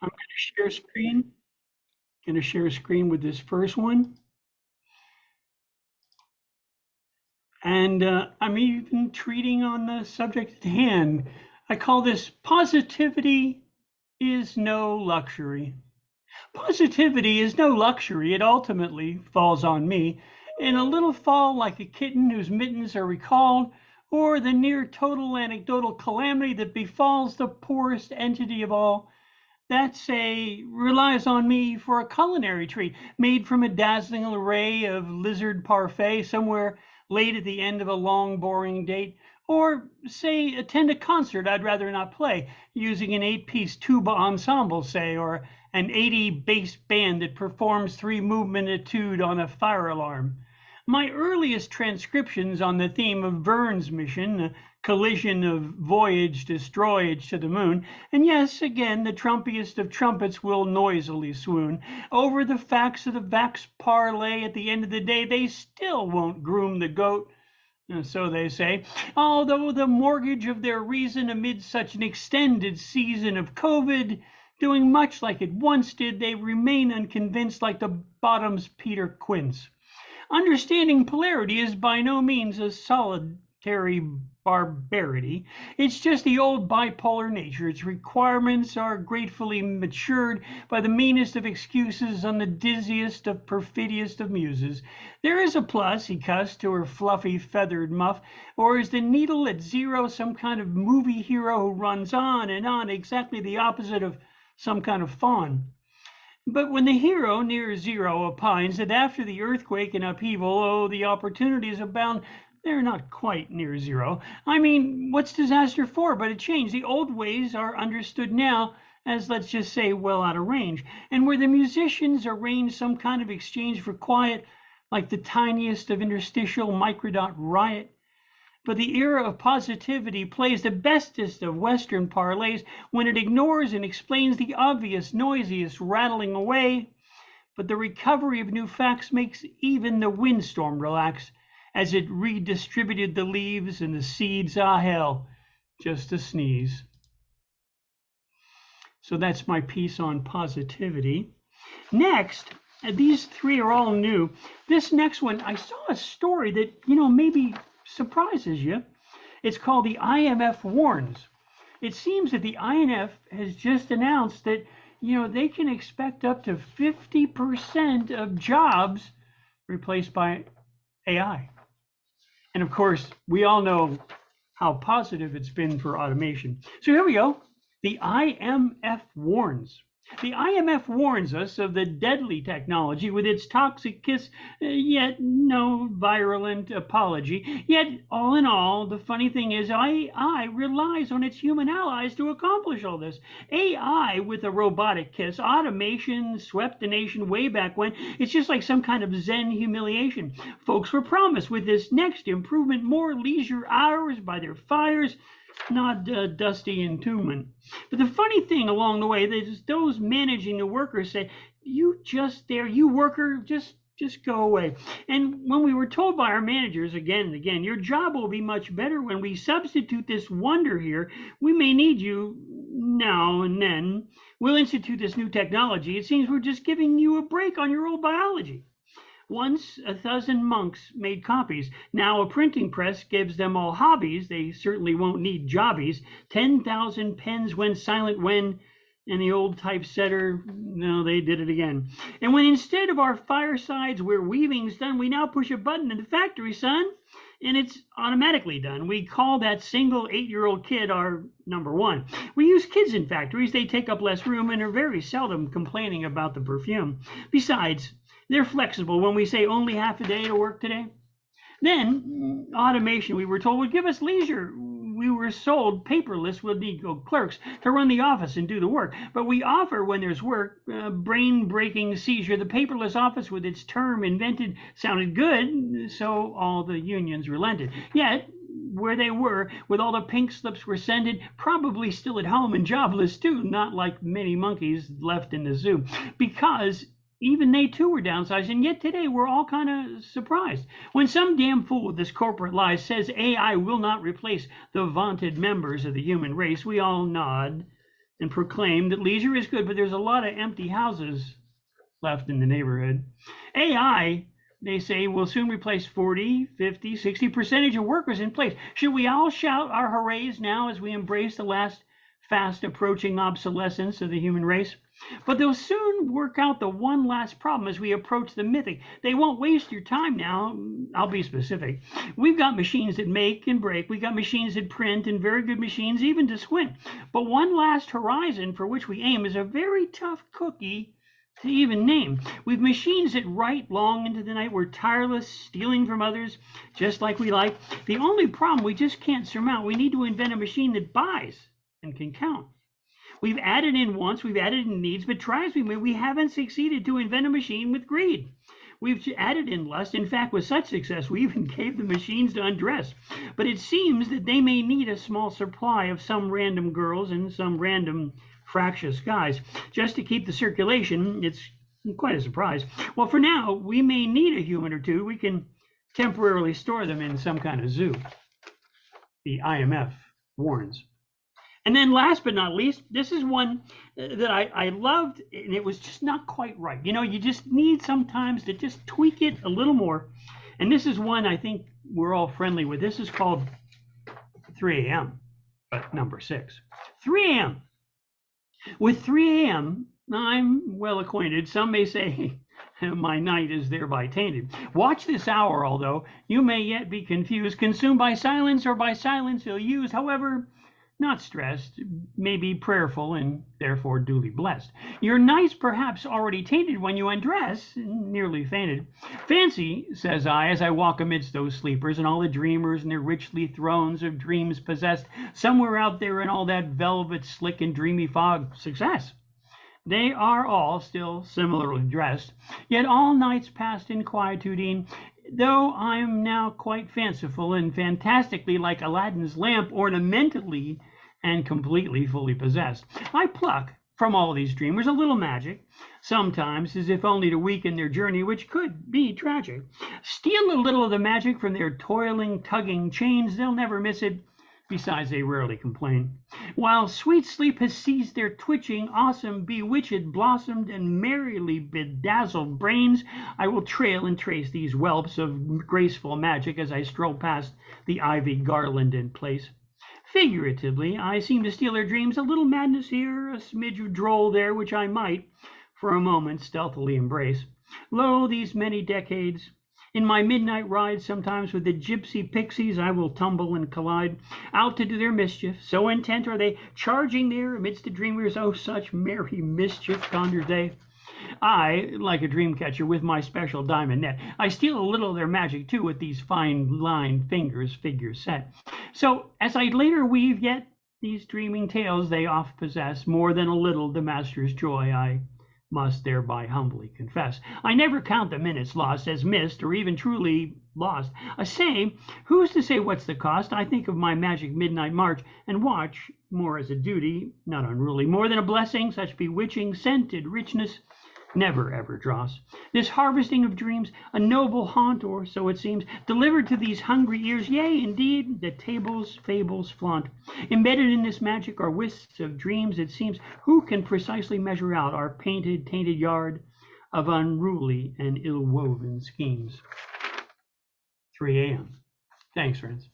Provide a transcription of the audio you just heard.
I'm going to share screen. Going to share screen with this first one. And I'm even treating on the subject at hand. I call this positivity is no luxury. Positivity is no luxury. It ultimately falls on me in a little fall like a kitten whose mittens are recalled, or the near total anecdotal calamity that befalls the poorest entity of all. That say relies on me for a culinary treat made from a dazzling array of lizard parfait somewhere late at the end of a long, boring date. Or, say, attend a concert I'd rather not play, using an 8-piece tuba ensemble, say, or an 80 bass band that performs 3-movement etude on a fire alarm. My earliest transcriptions on the theme of Verne's mission, a collision of voyage destroyage to the moon, and yes, again, the trumpiest of trumpets will noisily swoon over the facts of the Vax parlay. At the end of the day, they still won't groom the goat, so they say, although the mortgage of their reason amid such an extended season of COVID, doing much like it once did, they remain unconvinced like the bottom's Peter Quince. Understanding polarity is by no means a solitary barbarity. It's just the old bipolar nature. Its requirements are gratefully matured by the meanest of excuses on the dizziest of perfidious of muses. There is a plus, he cussed to her fluffy feathered muff, or is the needle at zero some kind of movie hero who runs on and on, exactly the opposite of some kind of fawn? But when the hero near zero opines that after the earthquake and upheaval, oh, the opportunities abound, they're not quite near zero. I mean, what's disaster for but a change? The old ways are understood now as, let's just say, well out of range. And where the musicians arrange some kind of exchange for quiet, like the tiniest of interstitial microdot riot, but the era of positivity plays the bestest of Western parlays when it ignores and explains the obvious, noisiest rattling away. But the recovery of new facts makes even the windstorm relax as it redistributed the leaves and the seeds. Ah, hell, just a sneeze. So that's my piece on positivity. Next, these three are all new. This next one, I saw a story that, maybe surprises you. It's called the IMF Warns. It seems that the IMF has just announced that, they can expect up to 50% of jobs replaced by AI. And of course, we all know how positive it's been for automation. So here we go. The IMF warns. The IMF warns us of the deadly technology with its toxic kiss, yet no virulent apology. Yet, all in all, the funny thing is AI relies on its human allies to accomplish all this. AI with a robotic kiss, automation swept the nation way back when. It's just like some kind of Zen humiliation. Folks were promised with this next improvement more leisure hours by their fires, not dusty entombment. But the funny thing along the way is those managing the workers say, "You just there, you worker, just go away." And when we were told by our managers again and again, "Your job will be much better when we substitute this wonder here. We may need you now and then. We'll institute this new technology. It seems we're just giving you a break on your old biology." Once 1,000 monks made copies. Now a printing press gives them all hobbies. They certainly won't need jobbies. 10,000 pens went silent when, and the old typesetter, no, they did it again. And when instead of our firesides where weaving's done, we now push a button in the factory, son, and it's automatically done. We call that single 8-year-old kid our number one. We use kids in factories. They take up less room and are very seldom complaining about the perfume. Besides, they're flexible when we say only half a day to work today. Then automation, we were told, would give us leisure. We were sold paperless would need clerks to run the office and do the work. But we offer, when there's work, brain-breaking seizure. The paperless office with its term invented sounded good, so all the unions relented. Yet, where they were, with all the pink slips were sended, probably still at home and jobless too, not like many monkeys left in the zoo. Because even they too were downsized, and yet today we're all kind of surprised. When some damn fool with this corporate lie says AI will not replace the vaunted members of the human race, we all nod and proclaim that leisure is good, but there's a lot of empty houses left in the neighborhood. AI, they say, will soon replace 40, 50, 60% of workers in place. Should we all shout our hoorays now as we embrace the last fast approaching obsolescence of the human race? But they'll soon work out the one last problem as we approach the mythic. They won't waste your time now. I'll be specific. We've got machines that make and break. We've got machines that print, and very good machines even to squint. But one last horizon for which we aim is a very tough cookie to even name. We've machines that write long into the night. We're tireless, stealing from others, just like we like. The only problem we just can't surmount, we need to invent a machine that buys and can count. We've added in wants, we've added in needs, but try as we may, we haven't succeeded to invent a machine with greed. We've added in lust. In fact, with such success, we even gave the machines to undress. But it seems that they may need a small supply of some random girls and some random fractious guys just to keep the circulation. It's quite a surprise. Well, for now, we may need a human or two. We can temporarily store them in some kind of zoo. The IMF warns. And then last but not least, this is one that I loved, and it was just not quite right. You know, you just need sometimes to just tweak it a little more. And this is one I think we're all friendly with. This is called 3 a.m., but number 6. 3 a.m. With 3 a.m., I'm well acquainted. Some may say my night is thereby tainted. Watch this hour, although you may yet be confused, consumed by silence or by silence ill-used. However, not stressed, maybe prayerful, and therefore duly blessed. Your night's perhaps already tainted when you undress, nearly fainted. Fancy, says I, as I walk amidst those sleepers and all the dreamers and their richly thrones of dreams possessed, somewhere out there in all that velvet, slick, and dreamy fog, success. They are all still similarly dressed, yet all nights passed in quietude, though I'm now quite fanciful and fantastically like Aladdin's lamp, ornamentally and completely fully possessed. I pluck from all these dreamers a little magic, sometimes as if only to weaken their journey, which could be tragic. Steal a little of the magic from their toiling, tugging chains, they'll never miss it. Besides, they rarely complain. While sweet sleep has seized their twitching, awesome, bewitched, blossomed, and merrily bedazzled brains, I will trail and trace these whelps of graceful magic as I stroll past the ivy garland in place. Figuratively, I seem to steal their dreams, a little madness here, a smidge of droll there, which I might, for a moment, stealthily embrace. Lo, these many decades, in my midnight rides, sometimes with the gypsy pixies, I will tumble and collide, out to do their mischief. So intent are they, charging there amidst the dreamers, oh, such merry mischief conjure they. I, like a dream catcher with my special diamond net, I steal a little of their magic too with these fine line fingers set. So as I later weave yet these dreaming tales they oft possess, more than a little the master's joy I must thereby humbly confess. I never count the minutes lost as missed or even truly lost. Who's to say what's the cost? I think of my magic midnight march and watch more as a duty, not unruly, more than a blessing. Such bewitching, scented richness never ever dross. This harvesting of dreams, a noble haunt, or so it seems, delivered to these hungry ears, yea, indeed, the tables, fables flaunt. Embedded in this magic are wisps of dreams, it seems. Who can precisely measure out our painted, tainted yard of unruly and ill-woven schemes? 3 a.m. Thanks, friends.